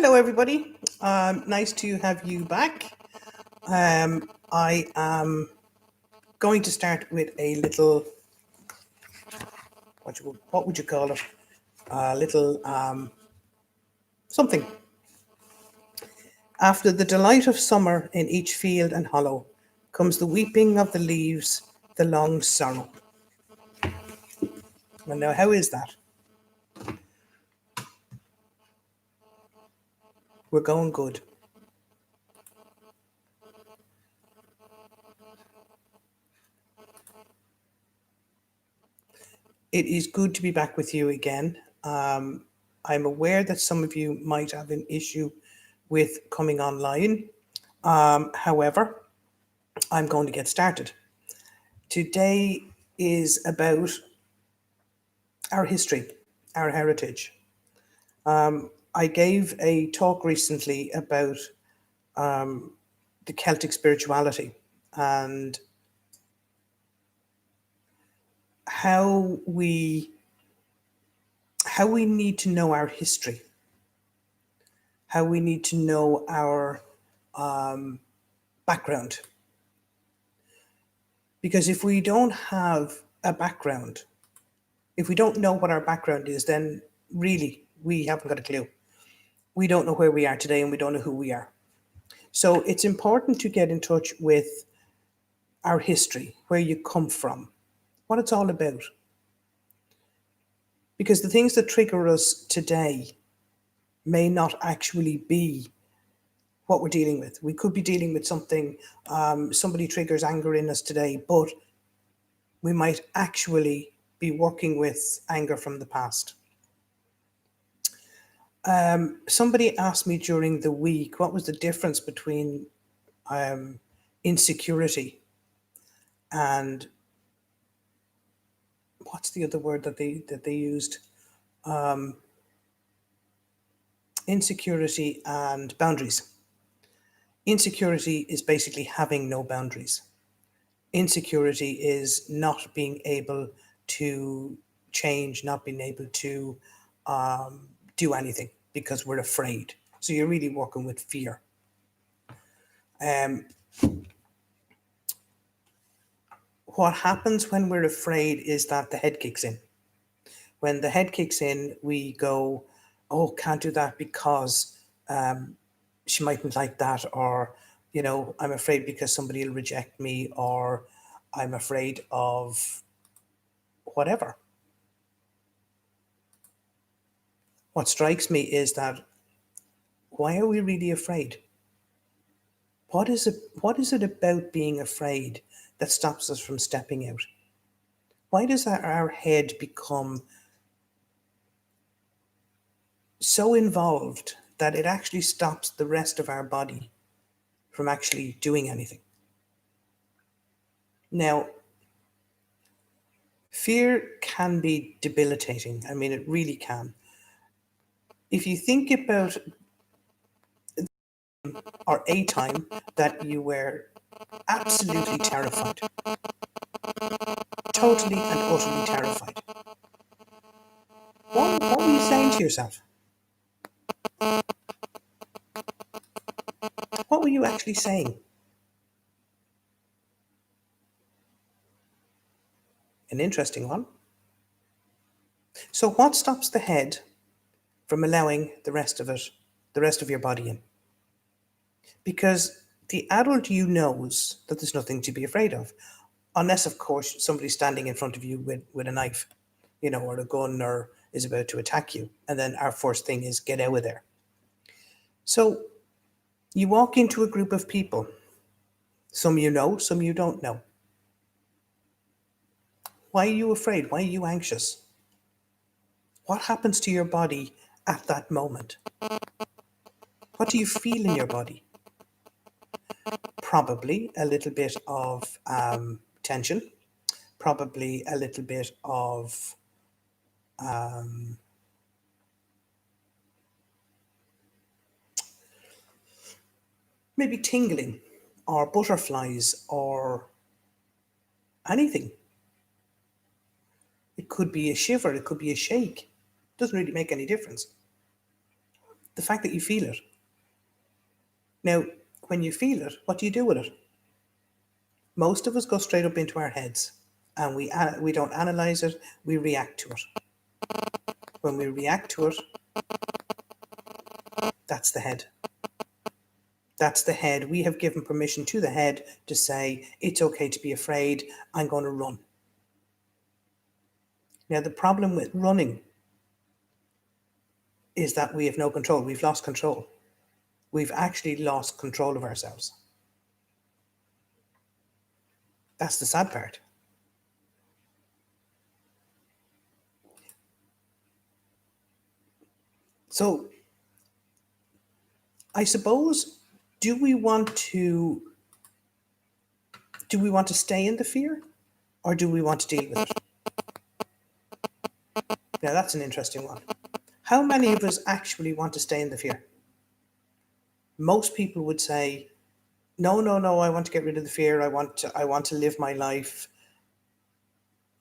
Hello, everybody. Nice to have you back. I am going to start with a little, what would you call it? A little something. After the delight of summer in each field and hollow comes the weeping of the leaves, the long sorrow. Well, now, how is that? We're going good. It is good to be back with you again. I'm aware that some of you might have an issue with coming online. However, I'm going to get started. Today is about our history, our heritage. I gave a talk recently about the Celtic spirituality and how we need to know our history, how we need to know our background. Because if we don't have a background, if we don't know what our background is, then really we haven't got a clue. We don't know where we are today and we don't know who we are. So it's important to get in touch with our history, where you come from, what it's all about. Because the things that trigger us today may not actually be what we're dealing with. We could be dealing with something, somebody triggers anger in us today, but we might actually be working with anger from the past. Somebody asked me during the week what was the difference between insecurity and what's the other word that they used? Insecurity and boundaries. Insecurity is basically having no boundaries. Insecurity is not being able to change, not being able to do anything because we're afraid. So you're really working with fear. What happens when we're afraid is that the head kicks in. When the head kicks in, we go, oh, can't do that because she mightn't like that, or, I'm afraid because somebody will reject me, or I'm afraid of whatever. What strikes me is that why are we really afraid? What is it about being afraid that stops us from stepping out? Why does our head become so involved that it actually stops the rest of our body from actually doing anything? Now, fear can be debilitating. I mean, it really can. If you think about or a time that you were absolutely terrified, totally and utterly terrified, what were you saying to yourself? What were you actually saying? An interesting one. So what stops the head from allowing the rest of your body in? Because the adult you knows that there's nothing to be afraid of. Unless, of course, somebody's standing in front of you with a knife, or a gun, or is about to attack you. And then our first thing is get out of there. So you walk into a group of people. Some you know, some you don't know. Why are you afraid? Why are you anxious? What happens to your body at that moment? What do you feel in your body? Probably a little bit of tension, probably a little bit of maybe tingling or butterflies or anything. It could be a shiver, it could be a shake. Doesn't really make any difference. the fact that you feel it. Now, when you feel it, what do you do with it? Most of us go straight up into our heads and we don't analyze it, we react to it. When we react to it, that's the head. That's the head. We have given permission to the head to say, it's okay to be afraid, I'm going to run. Now, the problem with running is that we have no control. We've lost control. We've actually lost control of ourselves. That's the sad part. So, I suppose, do we want to stay in the fear, or do we want to deal with it? Now, that's an interesting one. How many of us actually want to stay in the fear? Most people would say, no, I want to get rid of the fear. I want to live my life.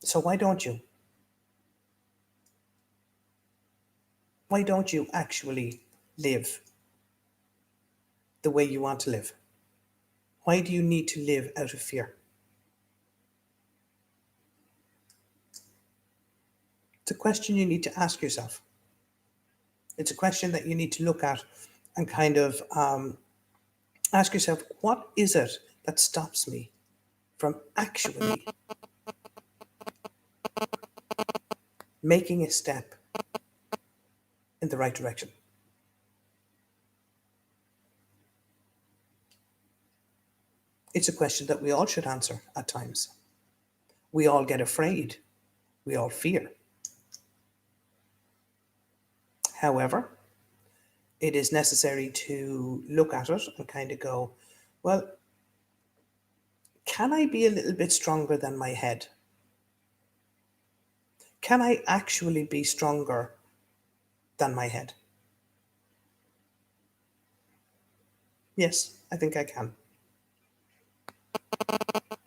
So why don't you? Why don't you actually live the way you want to live? Why do you need to live out of fear? It's a question you need to ask yourself. It's a question that you need to look at and kind of ask yourself, what is it that stops me from actually making a step in the right direction? It's a question that we all should answer at times. We all get afraid. We all fear. However, it is necessary to look at it and kind of go, well, can I be a little bit stronger than my head? Can I actually be stronger than my head? Yes, I think I can.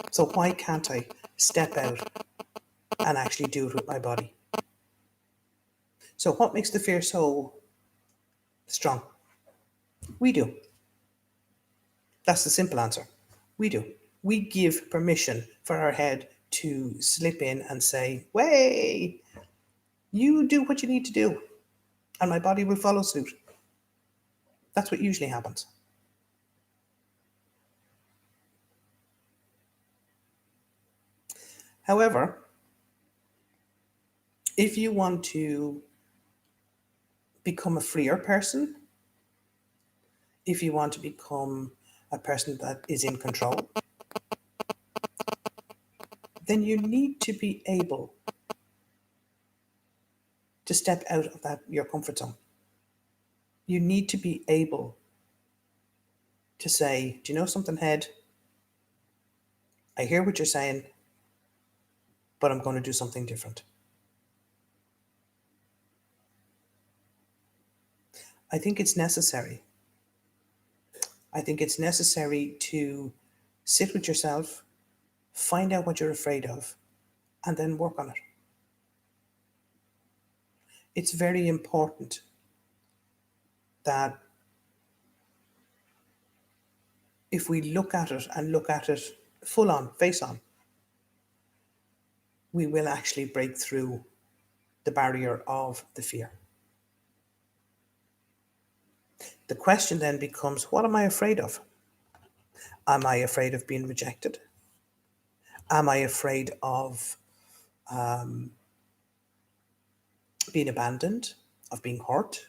So why can't I step out and actually do it with my body? So what makes the fear so strong? We do. That's the simple answer. We do. We give permission for our head to slip in and say, way, you do what you need to do, and my body will follow suit. That's what usually happens. However, if you want to become a freer person, if you want to become a person that is in control, then you need to be able to step out of your comfort zone. You need to be able to say, do you know something, head? I hear what you're saying, but I'm going to do something different. I think it's necessary. I think it's necessary to sit with yourself, find out what you're afraid of, and then work on it. It's very important that if we look at it and look at it full on, face on, we will actually break through the barrier of the fear. The question then becomes, what am I afraid of? Am I afraid of being rejected? Am I afraid of being abandoned, of being hurt?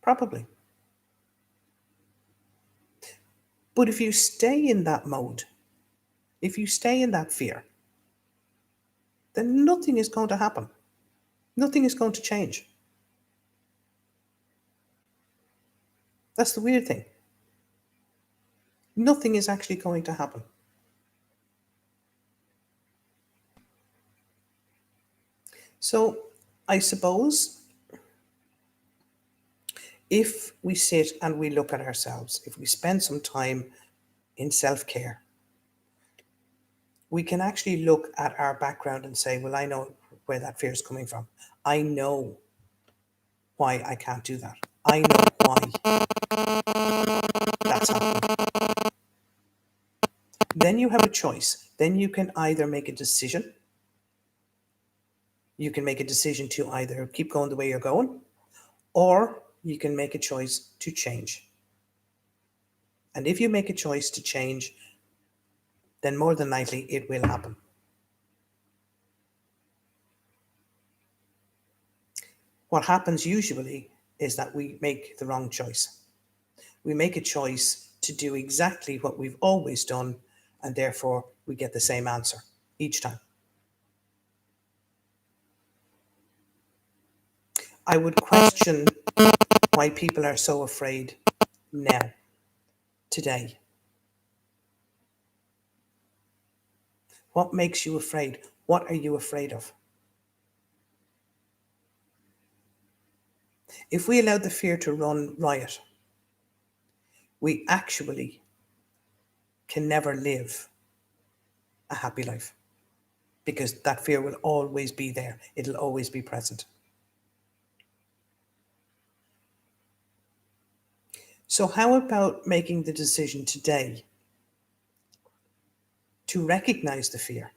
Probably. But if you stay in that mode, if you stay in that fear, then nothing is going to happen. Nothing is going to change. That's the weird thing. Nothing is actually going to happen. So I suppose if we sit and we look at ourselves, if we spend some time in self-care, we can actually look at our background and say, well, I know where that fear is coming from. I know why I can't do that. I know why that's happening. Then you have a choice. Then you can either make a decision. You can make a decision to either keep going the way you're going, or you can make a choice to change. And if you make a choice to change, then more than likely it will happen. What happens usually is that we make the wrong choice. We make a choice to do exactly what we've always done, and therefore we get the same answer each time. I would question why people are so afraid now, today. What makes you afraid? What are you afraid of? If we allow the fear to run riot, we actually can never live a happy life because that fear will always be there. It'll always be present. So, how about making the decision today to recognize the fear,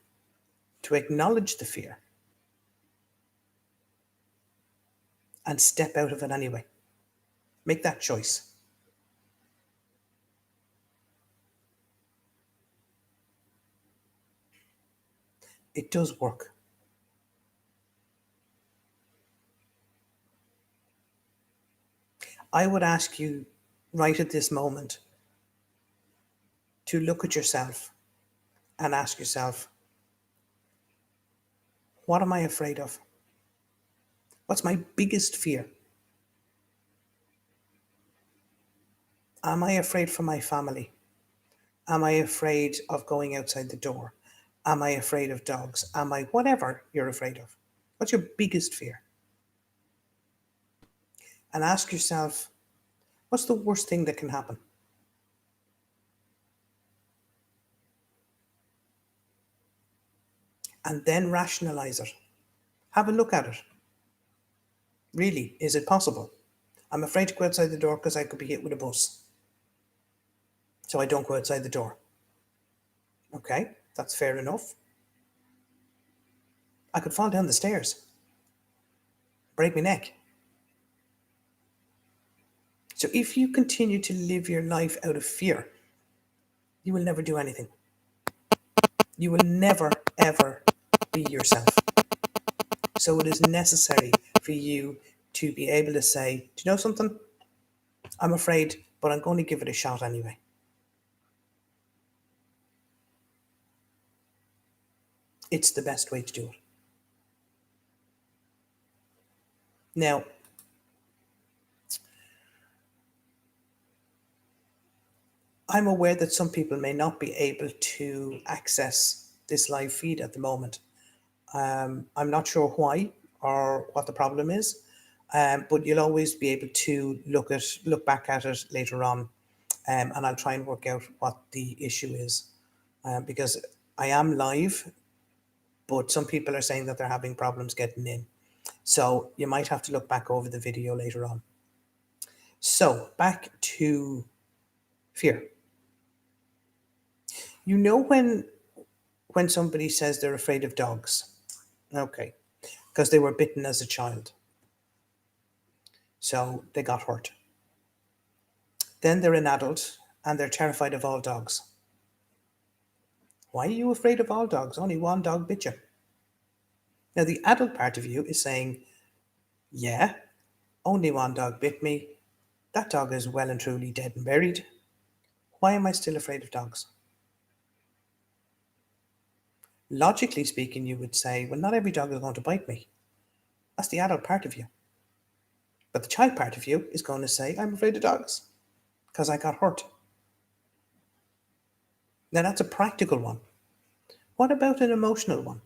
to acknowledge the fear, and step out of it anyway? Make that choice. It does work. I would ask you right at this moment to look at yourself and ask yourself, what am I afraid of? What's my biggest fear? Am I afraid for my family? Am I afraid of going outside the door? Am I afraid of dogs? Am I whatever you're afraid of? What's your biggest fear? And ask yourself, what's the worst thing that can happen? And then rationalize it. Have a look at it. Really, is it possible? I'm afraid to go outside the door because I could be hit with a bus. So I don't go outside the door. Okay, that's fair enough. I could fall down the stairs, break my neck. So if you continue to live your life out of fear, you will never do anything. You will never, ever be yourself. So it is necessary for you to be able to say, do you know something? I'm afraid, but I'm going to give it a shot anyway. It's the best way to do it. Now, I'm aware that some people may not be able to access this live feed at the moment. I'm not sure why or what the problem is, but you'll always be able to look back at it later on, and I'll try and work out what the issue is, because I am live, but some people are saying that they're having problems getting in. So you might have to look back over the video later on. So back to fear. You know when somebody says they're afraid of dogs, okay, because they were bitten as a child, so they got hurt. Then they're an adult and they're terrified of all dogs. Why are you afraid of all dogs? Only one dog bit you. Now the adult part of you is saying, yeah, only one dog bit me. That dog is well and truly dead and buried. Why am I still afraid of dogs? Logically speaking, you would say, well, not every dog is going to bite me. That's the adult part of you. But the child part of you is going to say, I'm afraid of dogs because I got hurt. Now that's a practical one. What about an emotional one?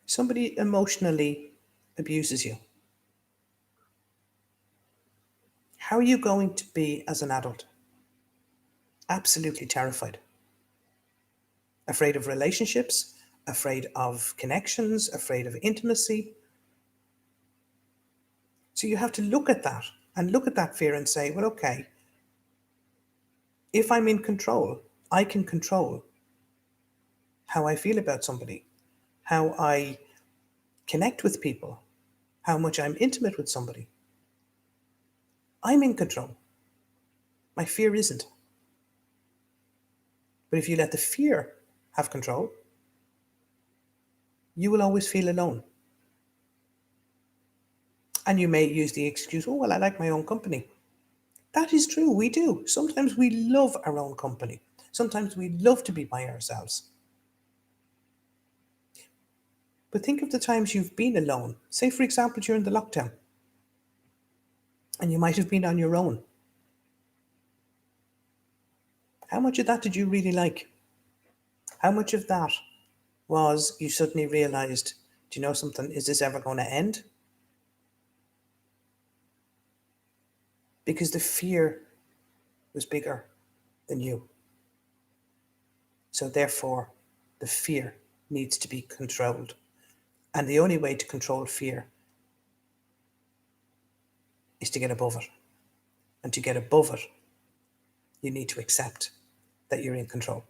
Somebody emotionally abuses you. How are you going to be as an adult? Absolutely terrified. Afraid of relationships, afraid of connections, afraid of intimacy. So you have to look at that and look at that fear and say, well, okay, if I'm in control, I can control how I feel about somebody, how I connect with people, how much I'm intimate with somebody. I'm in control. My fear isn't. But if you let the fear have control, you will always feel alone. And you may use the excuse, oh, well, I like my own company. That is true, we do. Sometimes we love our own company. Sometimes we love to be by ourselves. But think of the times you've been alone. Say, for example, during the lockdown, and you might have been on your own. How much of that did you really like? How much of that was you suddenly realised, do you know something? Is this ever going to end? Because the fear was bigger than you. So therefore, the fear needs to be controlled. And the only way to control fear is to get above it. And to get above it, you need to accept that you're in control.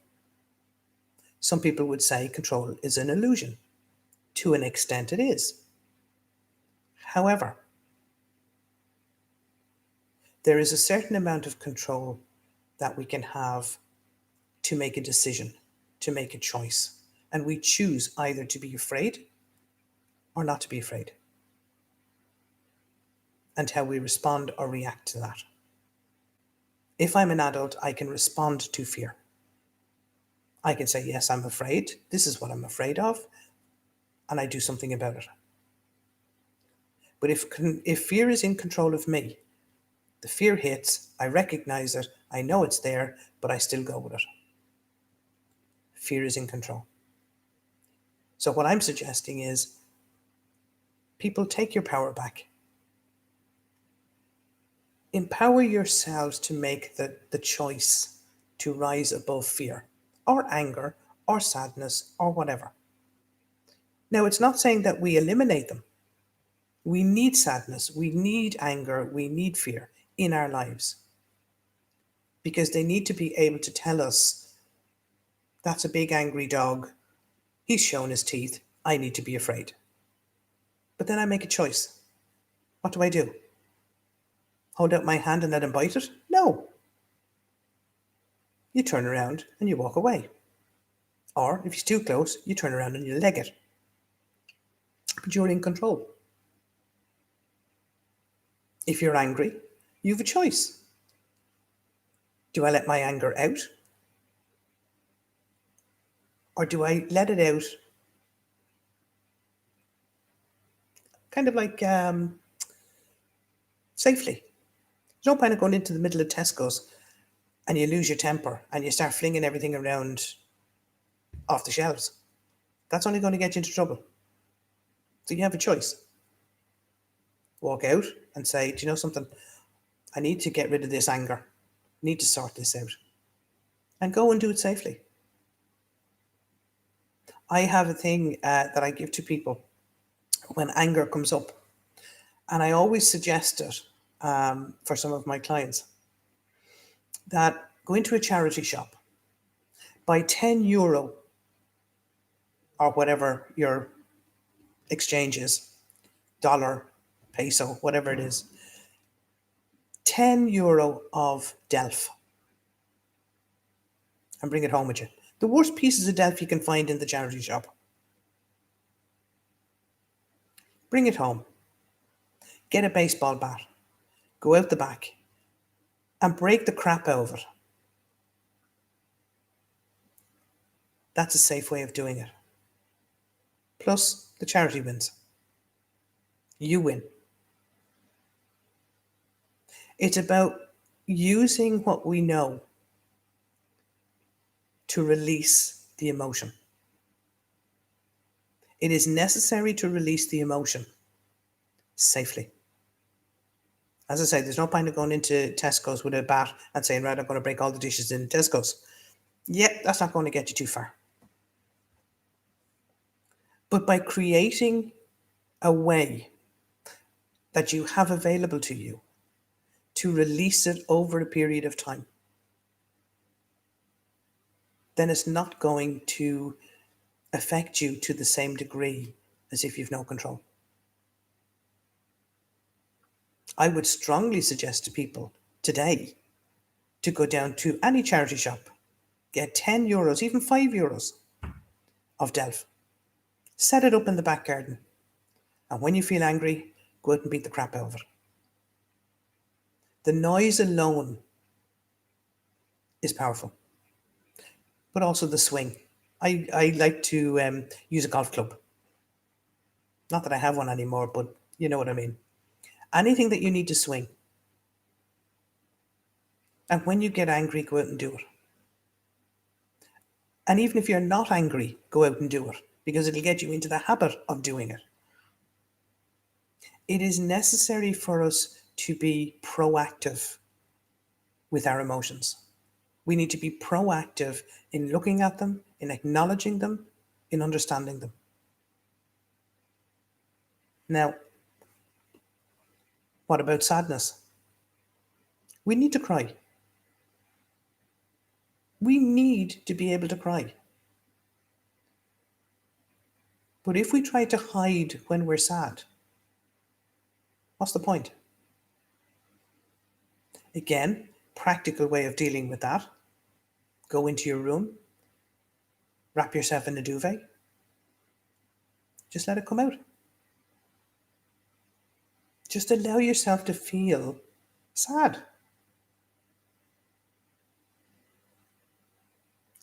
Some people would say control is an illusion. To an extent, it is. However, there is a certain amount of control that we can have to make a decision, to make a choice. And we choose either to be afraid or not to be afraid. And how we respond or react to that. If I'm an adult, I can respond to fear. I can say, yes, I'm afraid. This is what I'm afraid of. And I do something about it. But if fear is in control of me, the fear hits, I recognize it, I know it's there, but I still go with it. Fear is in control. So what I'm suggesting is, people, take your power back. Empower yourselves to make the choice to rise above fear, or anger, or sadness, or whatever. Now, it's not saying that we eliminate them. We need sadness, we need anger, we need fear in our lives. Because they need to be able to tell us, that's a big angry dog, he's shown his teeth, I need to be afraid. But then I make a choice. What do I do? Hold out my hand and let him bite it? No. You turn around and you walk away. Or if he's too close, you turn around and you leg it. But you're in control. If you're angry, you have a choice. Do I let my anger out? Or do I let it out kind of like safely? There's no point in going into the middle of Tesco's and you lose your temper and you start flinging everything around off the shelves. That's only going to get you into trouble. So you have a choice. Walk out and say, do you know something? I need to get rid of this anger. I need to sort this out. And go and do it safely. I have a thing that I give to people when anger comes up. And I always suggest it for some of my clients, that go into a charity shop, buy €10 or whatever your exchange is, dollar, peso, whatever it is, €10 of Delf, and bring it home with you. The worst pieces of Delf you can find in the charity shop. Bring it home. Get a baseball bat. Go out the back and break the crap out of it. That's a safe way of doing it. Plus, the charity wins. You win. It's about using what we know to release the emotion. It is necessary to release the emotion safely. As I say, there's no point in going into Tesco's with a bat and saying, right, I'm going to break all the dishes in Tesco's. Yeah, that's not going to get you too far. But by creating a way that you have available to you to release it over a period of time, then it's not going to affect you to the same degree as if you've no control. I would strongly suggest to people today to go down to any charity shop, get €10, even €5 of Delph, set it up in the back garden, and when you feel angry, go out and beat the crap out of it. The noise alone is powerful, but also the swing. I like to use a golf club. Not that I have one anymore, but you know what I mean. Anything that you need to swing. And when you get angry, go out and do it. And even if you're not angry, go out and do it, because it'll get you into the habit of doing it. It is necessary for us to be proactive with our emotions. We need to be proactive in looking at them, in acknowledging them, in understanding them. Now, what about sadness? We need to cry. We need to be able to cry. But if we try to hide when we're sad, what's the point? Again, practical way of dealing with that. Go into your room, wrap yourself in a duvet, just let it come out. Just allow yourself to feel sad.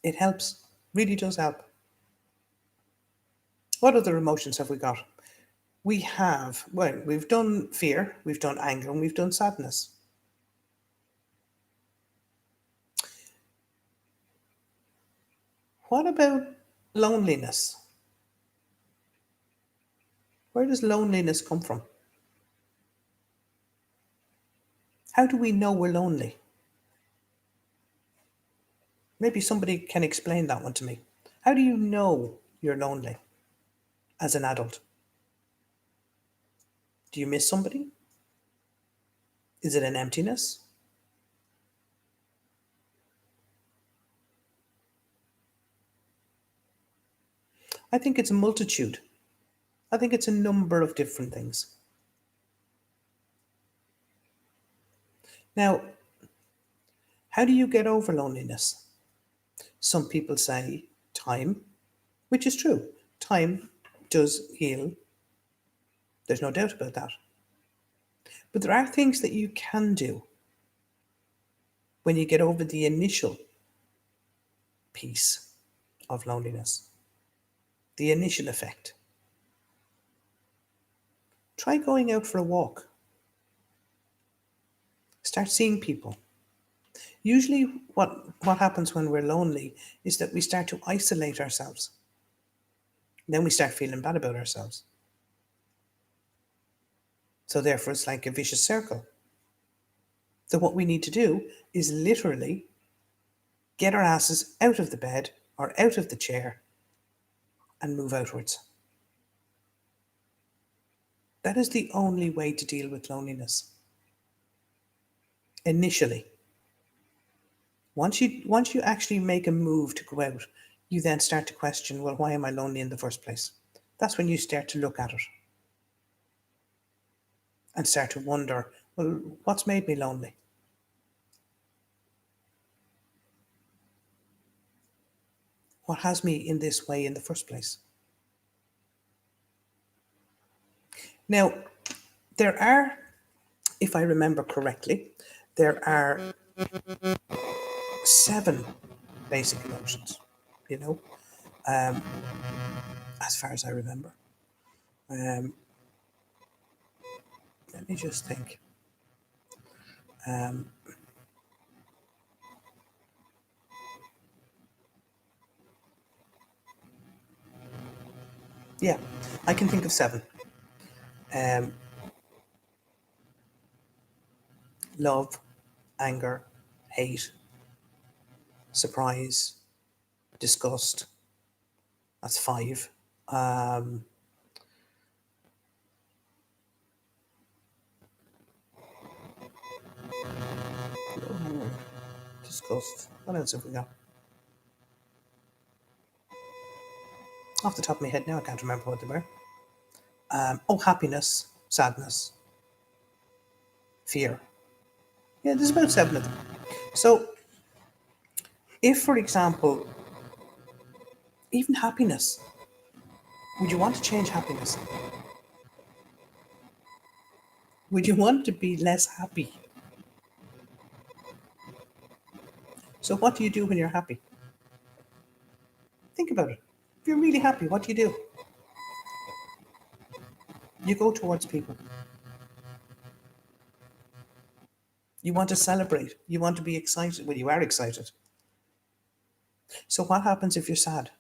It helps, really does help. What other emotions have we got? We've done fear, we've done anger, and we've done sadness. What about loneliness? Where does loneliness come from? How do we know we're lonely? Maybe somebody can explain that one to me. How do you know you're lonely as an adult? Do you miss somebody? Is it an emptiness? I think it's a multitude. I think it's a number of different things. Now, how do you get over loneliness? Some people say time, which is true. Time does heal. There's no doubt about that. But there are things that you can do when you get over the initial piece of loneliness, the initial effect. Try going out for a walk. Start seeing people. Usually what happens when we're lonely is that we start to isolate ourselves. Then we start feeling bad about ourselves. So therefore it's like a vicious circle. So what we need to do is literally get our asses out of the bed or out of the chair and move outwards. That is the only way to deal with loneliness. Initially. Once you actually make a move to go out, you then start to question, well, why am I lonely in the first place? That's when you start to look at it and start to wonder, well, what's made me lonely? What has me in this way in the first place? Now, there are, if I remember correctly, there are 7 basic emotions, you know, as far as I remember. Um, Let me just think. Um, yeah, I can think of 7. Um, Love, anger, hate, surprise, disgust. That's 5. Um, Disgust. What else have we got? Off the top of my head now, I can't remember what they were. Happiness, sadness, fear. Yeah, there's about 7 of them. So, if, for example, even happiness, would you want to change happiness? Would you want to be less happy? So, what do you do when you're happy? Think about it. If you're really happy, what do? You go towards people. You want to celebrate. You want to be excited. Well, you are excited. So, what happens if you're sad?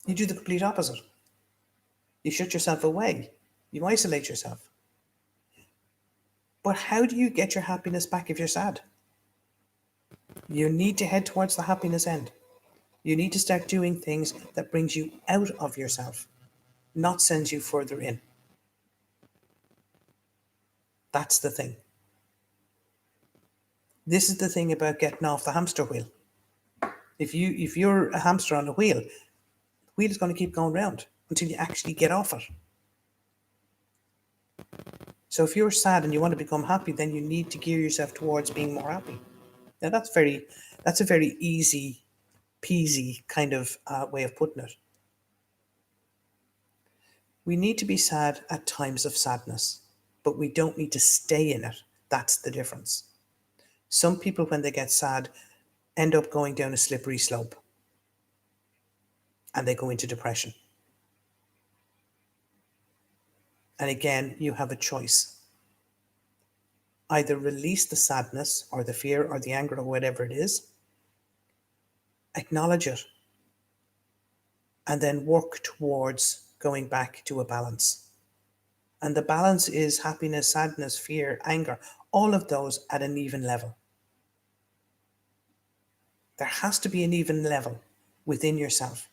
You do the complete opposite. You shut yourself away. You isolate yourself. But how do you get your happiness back if you're sad? You need to head towards the happiness end. You need to start doing things that brings you out of yourself, not sends you further in. That's the thing. This is the thing about getting off the hamster wheel. If you're a hamster on a wheel, the wheel is going to keep going round until you actually get off it. So if you're sad and you want to become happy, then you need to gear yourself towards being more happy. Now that's a very easy peasy kind of way of putting it. We need to be sad at times of sadness, but we don't need to stay in it. That's the difference. Some people, when they get sad, end up going down a slippery slope and they go into depression. And again, you have a choice. Either release the sadness or the fear or the anger or whatever it is, acknowledge it, and then work towards going back to a balance. And the balance is happiness, sadness, fear, anger, all of those at an even level. There has to be an even level within yourself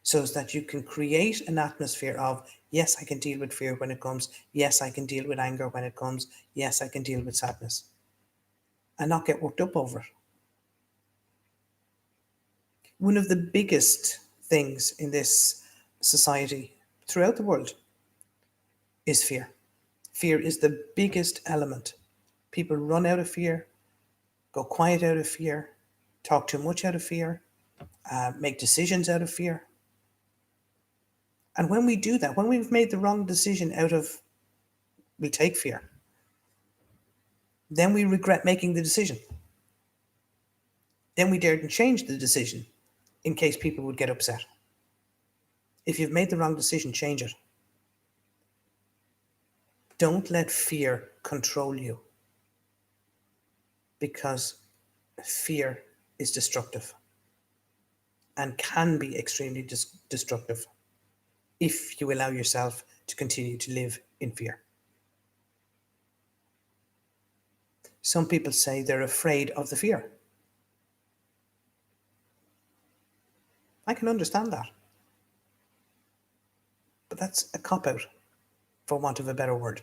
so that you can create an atmosphere of, yes, I can deal with fear when it comes. Yes, I can deal with anger when it comes. Yes, I can deal with sadness. And not get worked up over it. One of the biggest things in this society throughout the world is fear. Fear is the biggest element. People run out of fear, go quiet out of fear, talk too much out of fear, make decisions out of fear. And when we do that, when we've made the wrong decision out of, we take fear, then we regret making the decision. Then we daren't change the decision in case people would get upset. If you've made the wrong decision, change it. Don't let fear control you, because fear is destructive and can be extremely destructive if you allow yourself to continue to live in fear. Some people say they're afraid of the fear. I can understand that. But that's a cop-out, for want of a better word.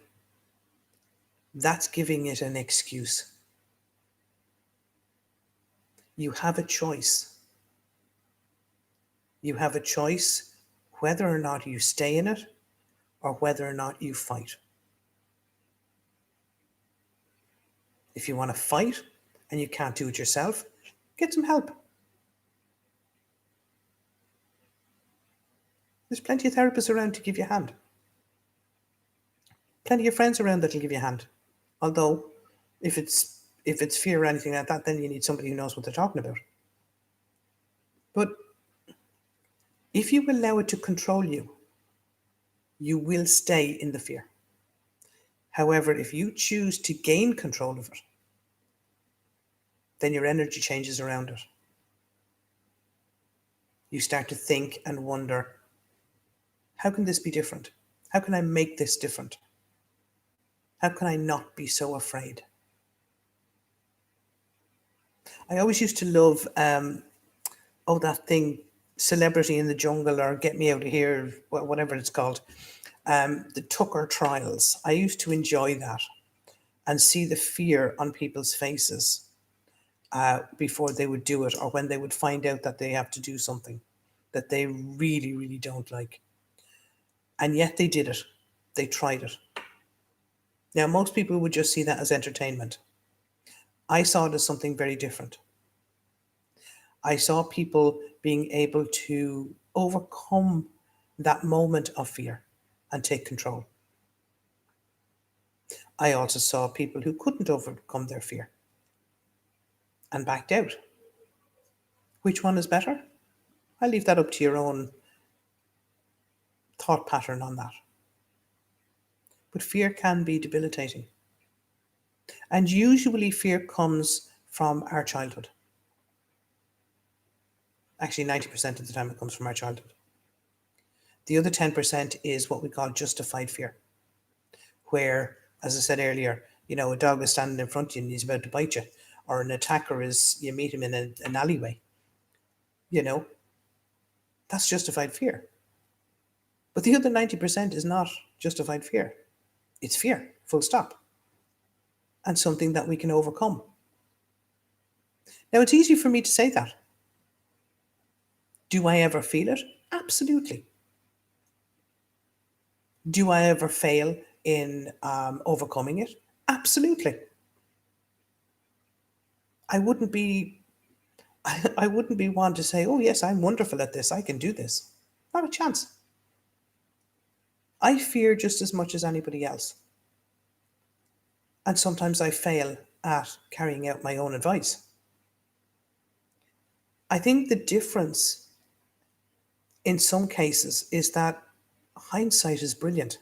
That's giving it an excuse. You have a choice. You have a choice whether or not you stay in it or whether or not you fight. If you want to fight and you can't do it yourself, get some help. There's plenty of therapists around to give you a hand. Plenty of friends around that'll give you a hand. Although, if it's fear or anything like that, then you need somebody who knows what they're talking about. But if you allow it to control you, you will stay in the fear. However, if you choose to gain control of it, then your energy changes around it. You start to think and wonder, how can this be different? How can I make this different? How can I not be so afraid? I always used to love oh, that thing, Celebrity in the Jungle or Get Me Out of Here, whatever it's called, the Tucker trials. I used to enjoy that and see the fear on people's faces before they would do it or when they would find out that they have to do something that they really, really don't like. And yet they did it. They tried it. Now, most people would just see that as entertainment. I saw it as something very different. I saw people being able to overcome that moment of fear and take control. I also saw people who couldn't overcome their fear and backed out. Which one is better? I leave that up to your own thought pattern on that. But fear can be debilitating. And usually fear comes from our childhood. Actually, 90% of the time it comes from our childhood. The other 10% is what we call justified fear, where, as I said earlier, a dog is standing in front of you and he's about to bite you, or an attacker is, you meet him in an alleyway. That's justified fear. But the other 90% is not justified fear. It's fear, full stop, and something that we can overcome. Now, it's easy for me to say that. Do I ever feel it? Absolutely. Do I ever fail in overcoming it? Absolutely. I wouldn't be I wouldn't be one to say, oh yes, I'm wonderful at this, I can do this. Not a chance. I fear just as much as anybody else. And sometimes I fail at carrying out my own advice. I think the difference in some cases is that hindsight is brilliant.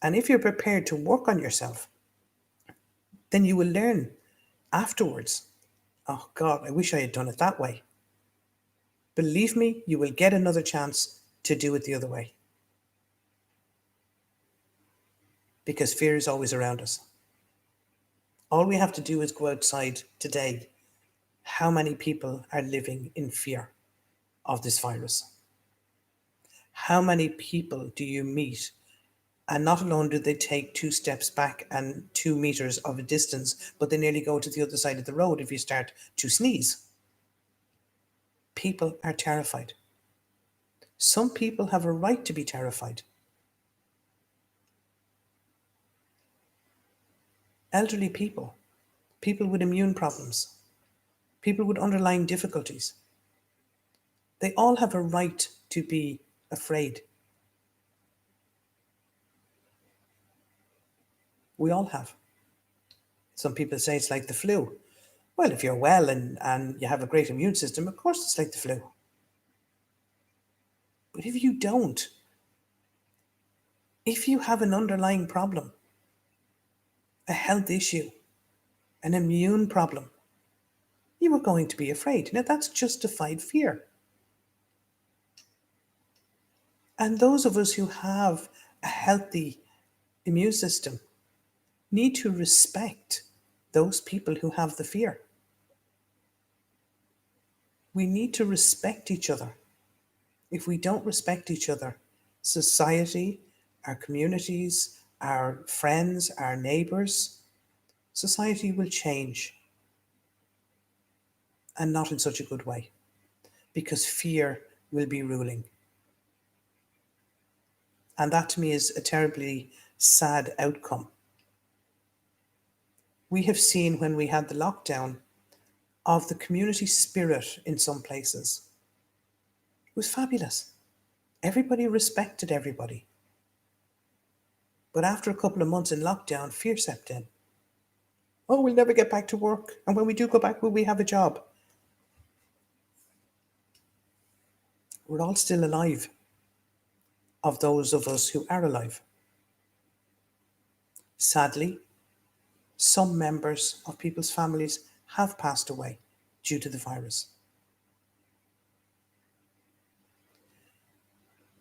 And if you're prepared to work on yourself, then you will learn afterwards. Oh God, I wish I had done it that way. Believe me, you will get another chance to do it the other way. Because fear is always around us. All we have to do is go outside today. How many people are living in fear of this virus? How many people do you meet? And not alone do they take 2 steps back and 2 meters of a distance, but they nearly go to the other side of the road if you start to sneeze. People are terrified. Some people have a right to be terrified. Elderly people, people with immune problems, people with underlying difficulties, they all have a right to be afraid. We all have. Some people say it's like the flu. Well, if you're well and you have a great immune system, of course it's like the flu. But if you don't, if you have an underlying problem, a health issue, an immune problem, you are going to be afraid. Now, that's justified fear. And those of us who have a healthy immune system need to respect those people who have the fear. We need to respect each other. If we don't respect each other, society, our communities, our friends, our neighbours, society will change. And not in such a good way, because fear will be ruling. And that to me is a terribly sad outcome. We have seen when we had the lockdown of the community spirit in some places. It was fabulous. Everybody respected everybody. But after a couple of months in lockdown, fear stepped in. Oh, we'll never get back to work. And when we do go back, will we have a job? We're all still alive, of those of us who are alive. Sadly, some members of people's families have passed away due to the virus.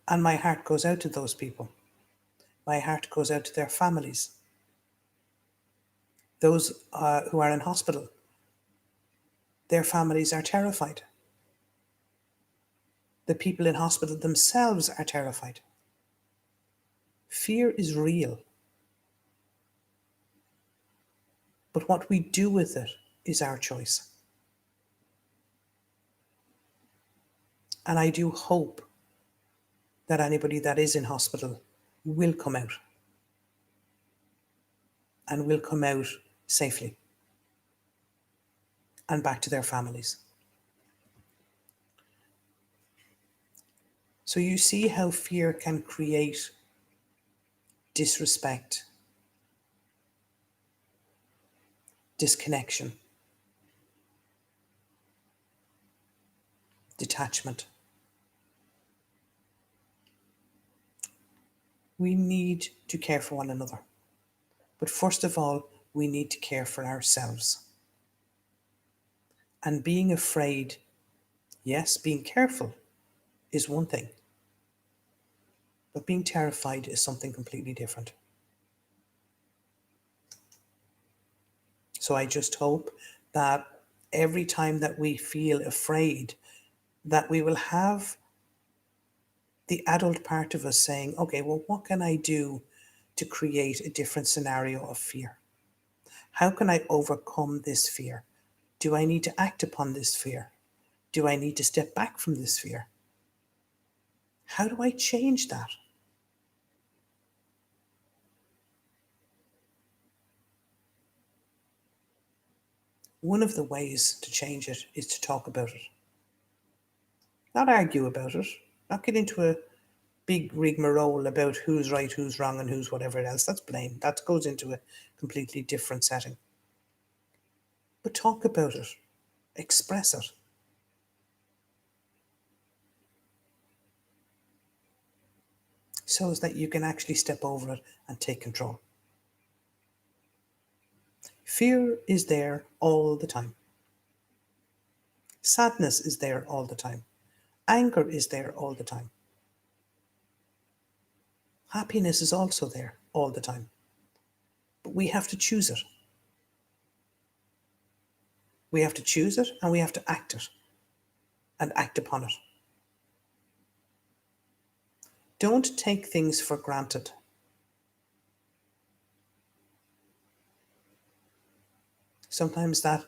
And my heart goes out to those people. My heart goes out to their families. Those who are in hospital. Their families are terrified. The people in hospital themselves are terrified. Fear is real. But what we do with it is our choice. And I do hope that anybody that is in hospital will come out and will come out safely and back to their families. So you see how fear can create disrespect, disconnection, detachment. We need to care for one another. But first of all, we need to care for ourselves. And being afraid, yes, being careful is one thing. But being terrified is something completely different. So I just hope that every time that we feel afraid, that we will have the adult part of us saying, okay, well, what can I do to create a different scenario of fear? How can I overcome this fear? Do I need to act upon this fear? Do I need to step back from this fear? How do I change that? One of the ways to change it is to talk about it. Not argue about it, not get into a big rigmarole about who's right, who's wrong, and who's whatever else. That's blame. That goes into a completely different setting. But talk about it, express it. So as that you can actually step over it and take control. Fear is there all the time. Sadness is there all the time. Anger is there all the time. Happiness is also there all the time. But we have to choose it. We have to choose it and we have to act it and act upon it. Don't take things for granted. Sometimes that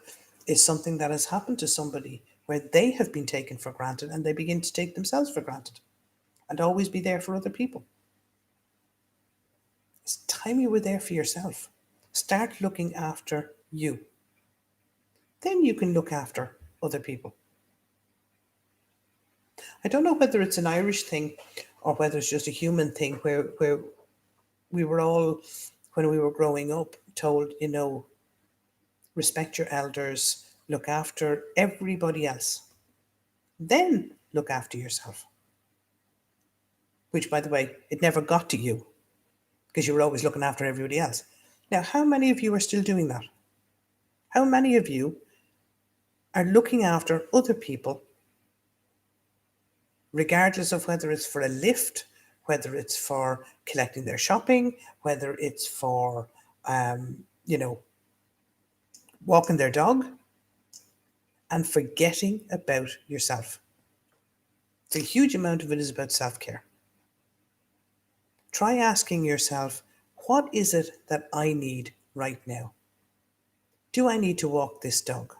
is something that has happened to somebody where they have been taken for granted and they begin to take themselves for granted and always be there for other people. It's time you were there for yourself. Start looking after you. Then you can look after other people. I don't know whether it's an Irish thing or whether it's just a human thing where we were all, when we were growing up, told, respect your elders, look after everybody else, then look after yourself. Which, by the way, it never got to you because you were always looking after everybody else. Now, how many of you are still doing that? How many of you are looking after other people, regardless of whether it's for a lift, whether it's for collecting their shopping, whether it's for, walking their dog, and forgetting about yourself? A huge amount of it is about self-care. Try asking yourself, what is it that I need right now? Do I need to walk this dog?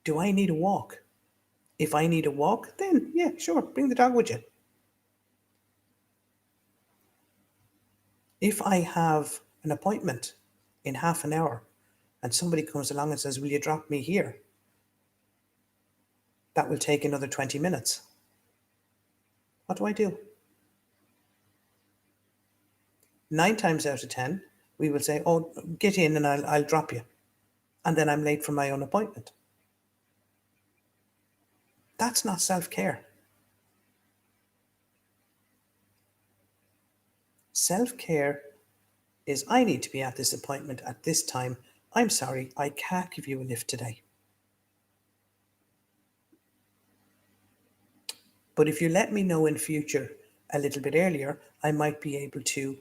Do I need a walk? If I need a walk, then yeah, sure, bring the dog with you. If I have an appointment in half an hour and somebody comes along and says, will you drop me here? That will take another 20 minutes. What do I do? 9 times out of 10, we will say, oh, get in and I'll drop you. And then I'm late for my own appointment. That's not self-care. Self-care is I need to be at this appointment at this time. I'm sorry, I can't give you a lift today. But if you let me know in future a little bit earlier, I might be able to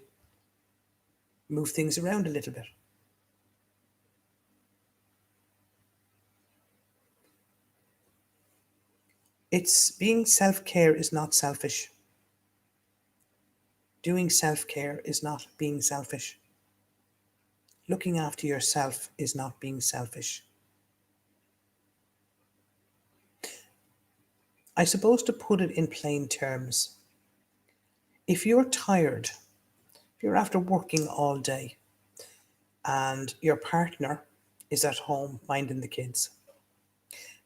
move things around a little bit. It's being self-care is not selfish. Doing self-care is not being selfish. Looking after yourself is not being selfish. I suppose to put it in plain terms, if you're tired, if you're after working all day and your partner is at home minding the kids,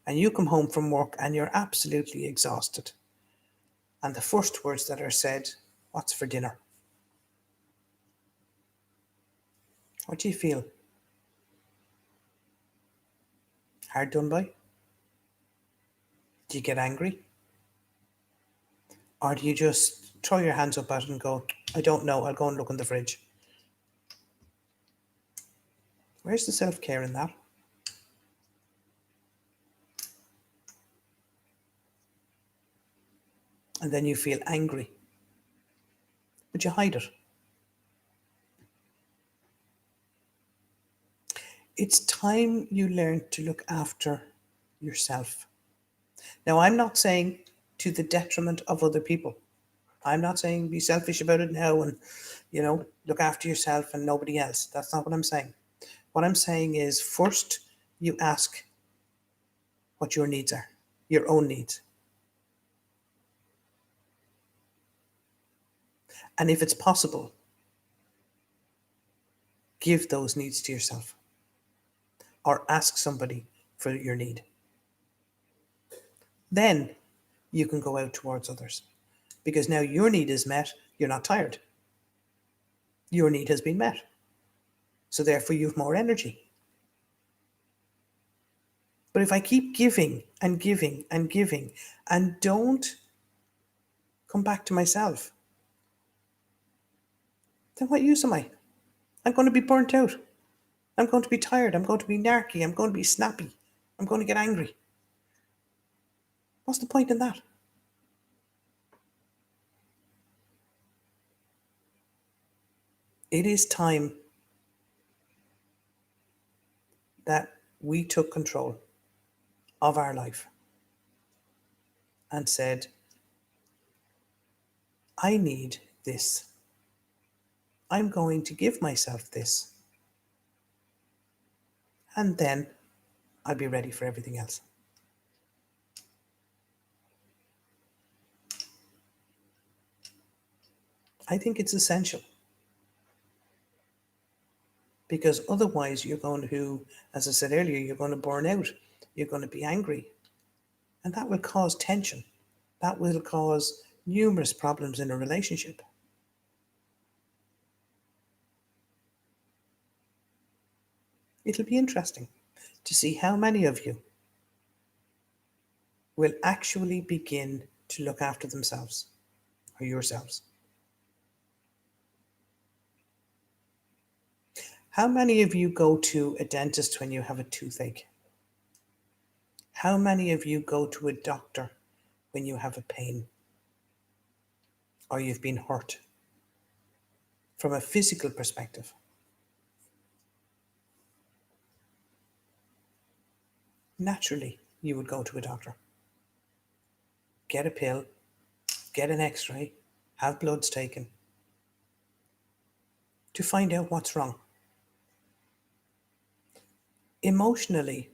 and you come home from work and you're absolutely exhausted, and the first words that are said, "What's for dinner?" What do you feel? Hard done by? Do you get angry? Or do you just throw your hands up at it and go, "I don't know, I'll go and look in the fridge"? Where's the self care in that? And then you feel angry, but you hide it. It's time you learn to look after yourself. Now, I'm not saying to the detriment of other people. I'm not saying be selfish about it now and, look after yourself and nobody else. That's not what I'm saying. What I'm saying is first you ask what your needs are, your own needs. And if it's possible, give those needs to yourself or ask somebody for your need. Then you can go out towards others because now your need is met. You're not tired. Your need has been met. So therefore, you have more energy. But if I keep giving and giving and giving and don't come back to myself, then what use am I? I'm going to be burnt out. I'm going to be tired. I'm going to be narky. I'm going to be snappy. I'm going to get angry. What's the point in that? It is time that we took control of our life and said, I need this. I'm going to give myself this. And then I'll be ready for everything else. I think it's essential because otherwise you're going to, as I said earlier, you're going to burn out. You're going to be angry. And that will cause tension. That will cause numerous problems in a relationship. It'll be interesting to see how many of you will actually begin to look after themselves or yourselves. How many of you go to a dentist when you have a toothache? How many of you go to a doctor when you have a pain or you've been hurt from a physical perspective? Naturally, you would go to a doctor, get a pill, get an x-ray, have bloods taken to find out what's wrong. Emotionally,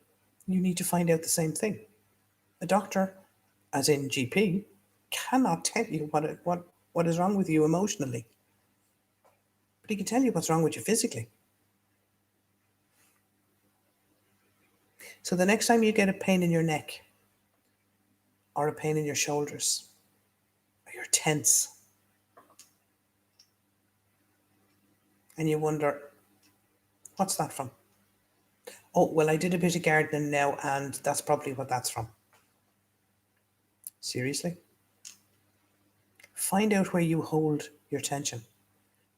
you need to find out the same thing. A doctor, as in GP, cannot tell you what is wrong with you emotionally, but he can tell you what's wrong with you physically. So the next time you get a pain in your neck or a pain in your shoulders, or you're tense and you wonder, what's that from? Oh, well, I did a bit of gardening now and that's probably what that's from. Seriously? Find out where you hold your tension.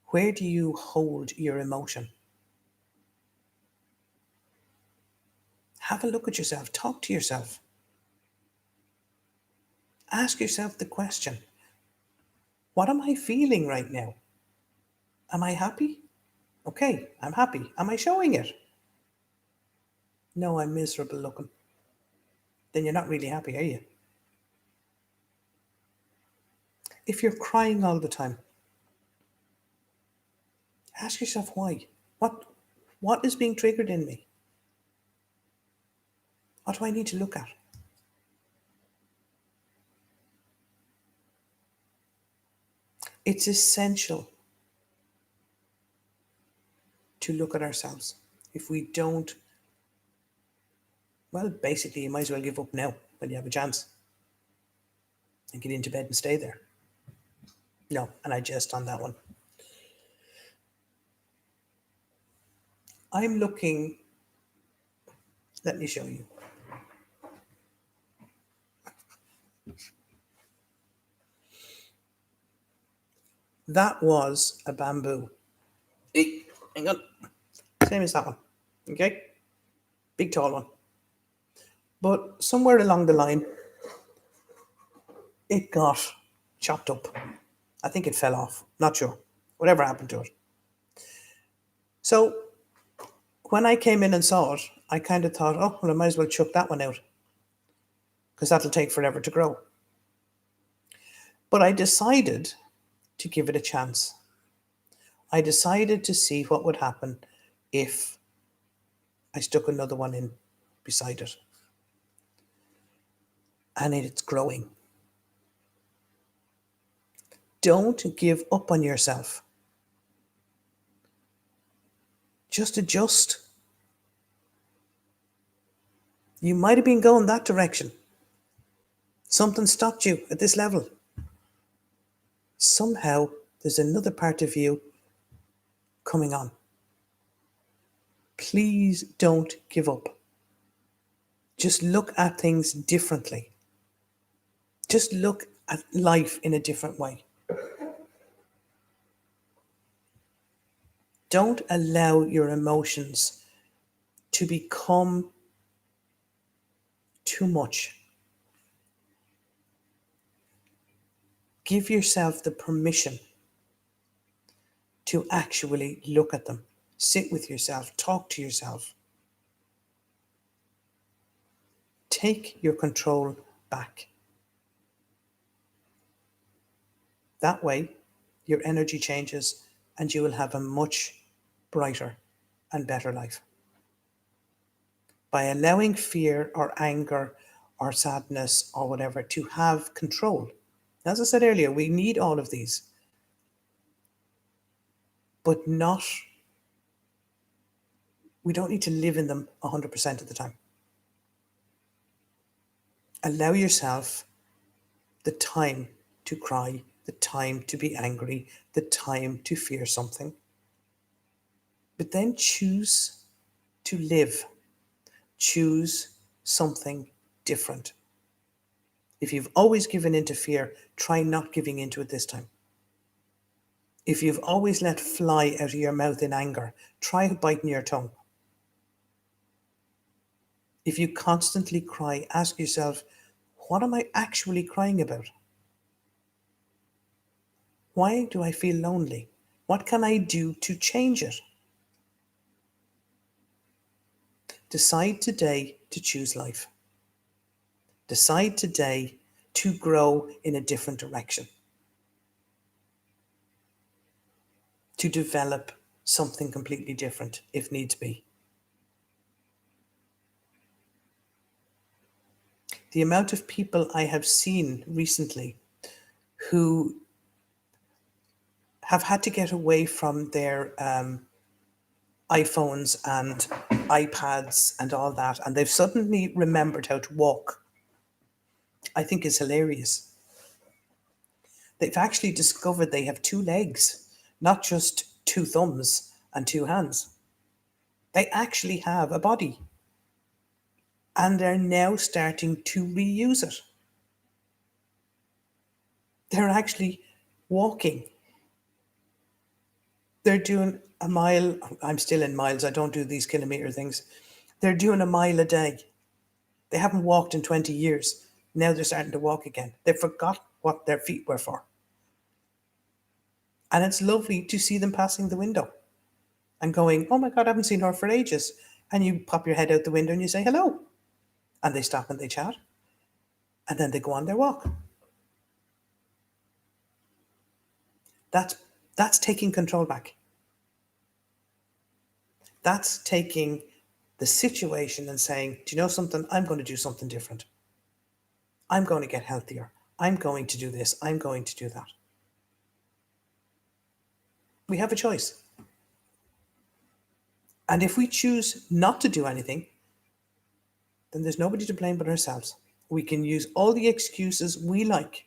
Where do you hold your emotion? Have a look at yourself. Talk to yourself. Ask yourself the question, what am I feeling right now? Am I happy? Okay, I'm happy. Am I showing it? No, I'm miserable looking. Then you're not really happy, are you? If you're crying all the time, ask yourself why. What is being triggered in me? What do I need to look at? It's essential to look at ourselves. If we don't, well, basically, you might as well give up now when you have a chance and get into bed and stay there. No, and I jest on that one. I'm looking, let me show you. That was a bamboo. Hey, hang on. Same as that one. Okay? Big tall one. But somewhere along the line, it got chopped up. I think it fell off. Not sure. Whatever happened to it. So when I came in and saw it, I kind of thought, oh, well, I might as well chuck that one out because that'll take forever to grow. But I decided to give it a chance. I decided to see what would happen if I stuck another one in beside it. And it's growing. Don't give up on yourself. Just adjust. You might have been going that direction. Something stopped you at this level. Somehow there's another part of you coming on. Please don't give up. Just look at things differently. Just look at life in a different way. Don't allow your emotions to become too much. Give yourself the permission to actually look at them. Sit with yourself, talk to yourself. Take your control back. That way, your energy changes and you will have a much brighter and better life. By allowing fear or anger or sadness or whatever to have control. As I said earlier, we need all of these, but we don't need to live in them 100% of the time. Allow yourself the time to cry, the time to be angry, the time to fear something. But then choose to live. Choose something different. If you've always given in to fear, try not giving into it this time. If you've always let fly out of your mouth in anger, try biting your tongue. If you constantly cry, ask yourself, what am I actually crying about? Why do I feel lonely? What can I do to change it? Decide today to choose life. Decide today to grow in a different direction. To develop something completely different if needs be. The amount of people I have seen recently who have had to get away from their iPhones and iPads and all that, and they've suddenly remembered how to walk, I think is hilarious. They've actually discovered they have two legs, not just two thumbs and two hands. They actually have a body. And they're now starting to reuse it. They're actually walking. They're doing a mile. I'm still in miles. I don't do these kilometre things. They're doing a mile a day. They haven't walked in 20 years. Now they're starting to walk again. They forgot what their feet were for. And it's lovely to see them passing the window and going, oh my God, I haven't seen her for ages. And you pop your head out the window and you say hello. And they stop and they chat. And then they go on their walk. That's taking control back. That's taking the situation and saying, do you know something? I'm going to do something different. I'm going to get healthier. I'm going to do this. I'm going to do that. We have a choice. And if we choose not to do anything, then there's nobody to blame but ourselves. We can use all the excuses we like.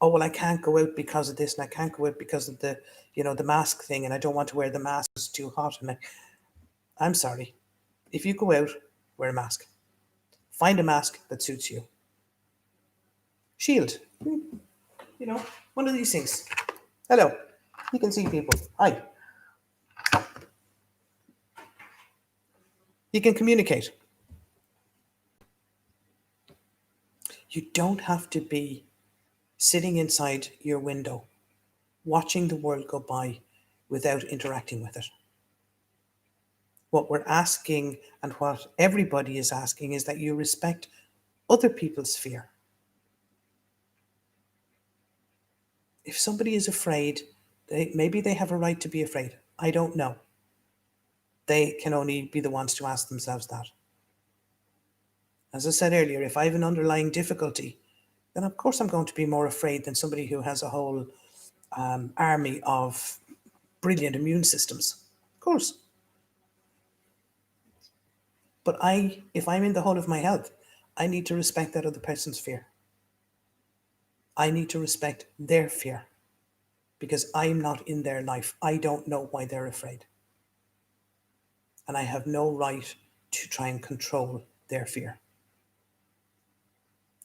Oh, well, I can't go out because of this, and I can't go out because of the mask thing, and I don't want to wear the mask, it's too hot. And I'm sorry. If you go out, wear a mask. Find a mask that suits you. Shield. One of these things. Hello. You can see people. Hi. You can communicate. You don't have to be sitting inside your window, watching the world go by without interacting with it. What we're asking, and what everybody is asking, is that you respect other people's fear. If somebody is afraid, maybe they have a right to be afraid. I don't know. They can only be the ones to ask themselves that. As I said earlier, if I have an underlying difficulty, then of course I'm going to be more afraid than somebody who has a whole army of brilliant immune systems. Of course. But if I'm in the whole of my health, I need to respect that other person's fear. I need to respect their fear because I'm not in their life. I don't know why they're afraid. And I have no right to try and control their fear.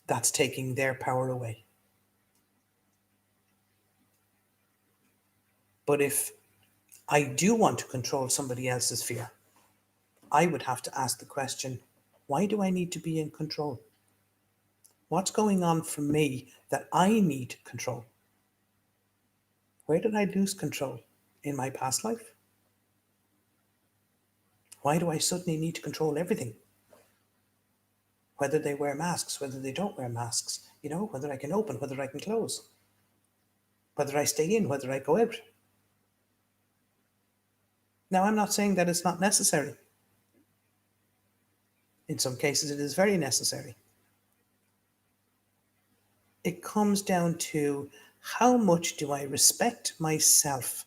That's taking their power away. But if I do want to control somebody else's fear, I would have to ask the question, why do I need to be in control? What's going on for me that I need control? Where did I lose control? In my past life? Why do I suddenly need to control everything? Whether they wear masks, whether they don't wear masks, whether I can open, whether I can close, whether I stay in, whether I go out. Now, I'm not saying that it's not necessary. In some cases, it is very necessary. It comes down to how much do I respect myself?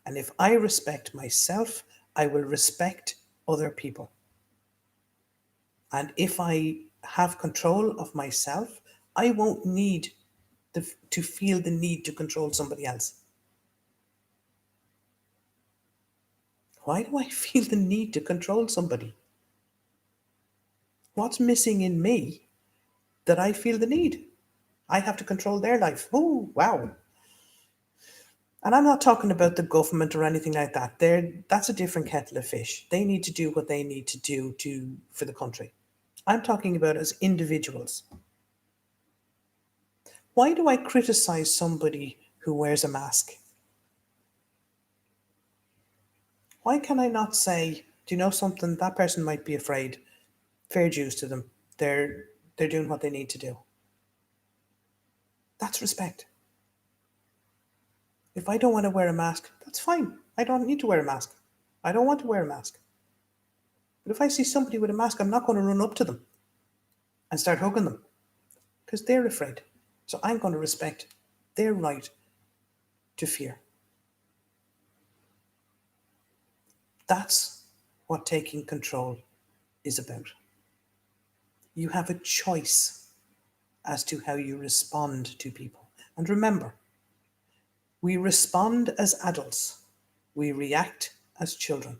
And if I respect myself, I will respect other people. And if I have control of myself, I won't need to feel the need to control somebody else. Why do I feel the need to control somebody? What's missing in me that I feel the need? I have to control their life. Oh, wow. And I'm not talking about the government or anything like that. That's a different kettle of fish. They need to do what they need to do for the country. I'm talking about as individuals. Why do I criticize somebody who wears a mask? Why can I not say, do you know something? That person might be afraid. Fair dues to them. They're doing what they need to do. That's respect. If I don't want to wear a mask, that's fine. I don't need to wear a mask. I don't want to wear a mask. But if I see somebody with a mask, I'm not going to run up to them and start hugging them because they're afraid. So I'm going to respect their right to fear. That's what taking control is about. You have a choice as to how you respond to people. And remember, we respond as adults, we react as children.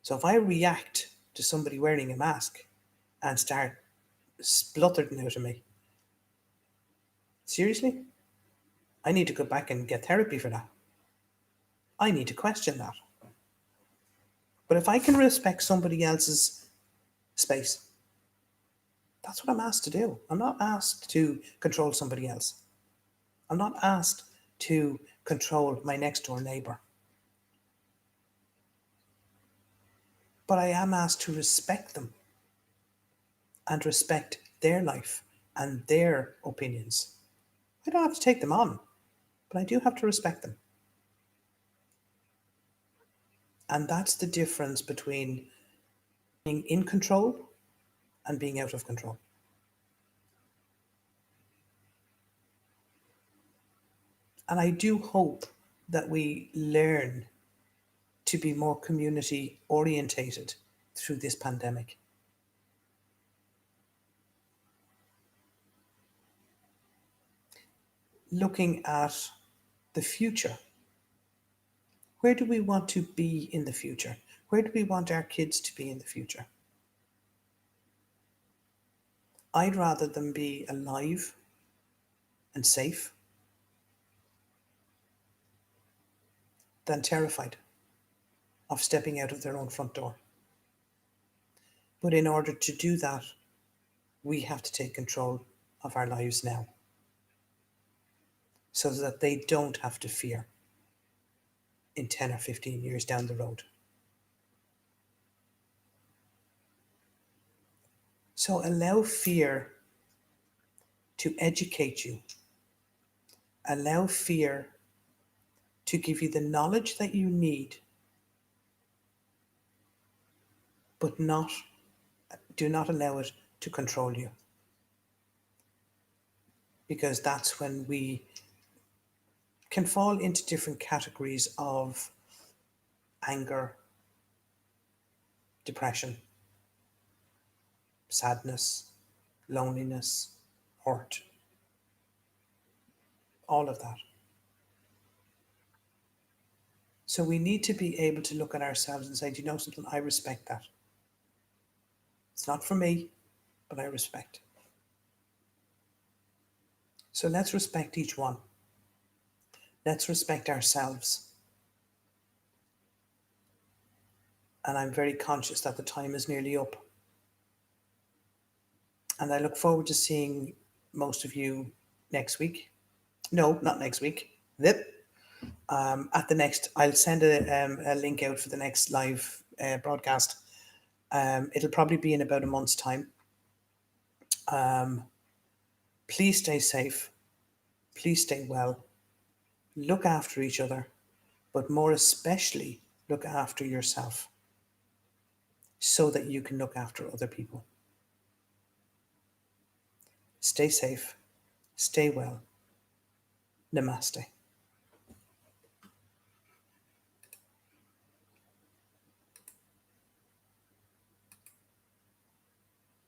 So if I react to somebody wearing a mask and start spluttering out of me, seriously? I need to go back and get therapy for that. I need to question that. But if I can respect somebody else's space, that's what I'm asked to do. I'm not asked to control somebody else. I'm not asked to control my next door neighbour. But I am asked to respect them and respect their life and their opinions. I don't have to take them on, but I do have to respect them. And that's the difference between being in control and being out of control. And I do hope that we learn to be more community orientated through this pandemic. Looking at the future. Where do we want to be in the future? Where do we want our kids to be in the future? I'd rather them be alive and safe than terrified of stepping out of their own front door. But in order to do that, we have to take control of our lives now so that they don't have to fear in 10 or 15 years down the road. So allow fear to educate you. Allow fear to give you the knowledge that you need, but do not allow it to control you. Because that's when we can fall into different categories of anger, depression, sadness, loneliness, hurt, all of that. So we need to be able to look at ourselves and say, do you know something? I respect that. It's not for me, but I respect. So let's respect each one. Let's respect ourselves. And I'm very conscious that the time is nearly up. And I look forward to seeing most of you next week. No, not next week. At the next, I'll send a link out for the next live broadcast. It'll probably be in about a month's time. Please stay safe. Please stay well. Look after each other, but more especially look after yourself so that you can look after other people. Stay safe. Stay well. Namaste.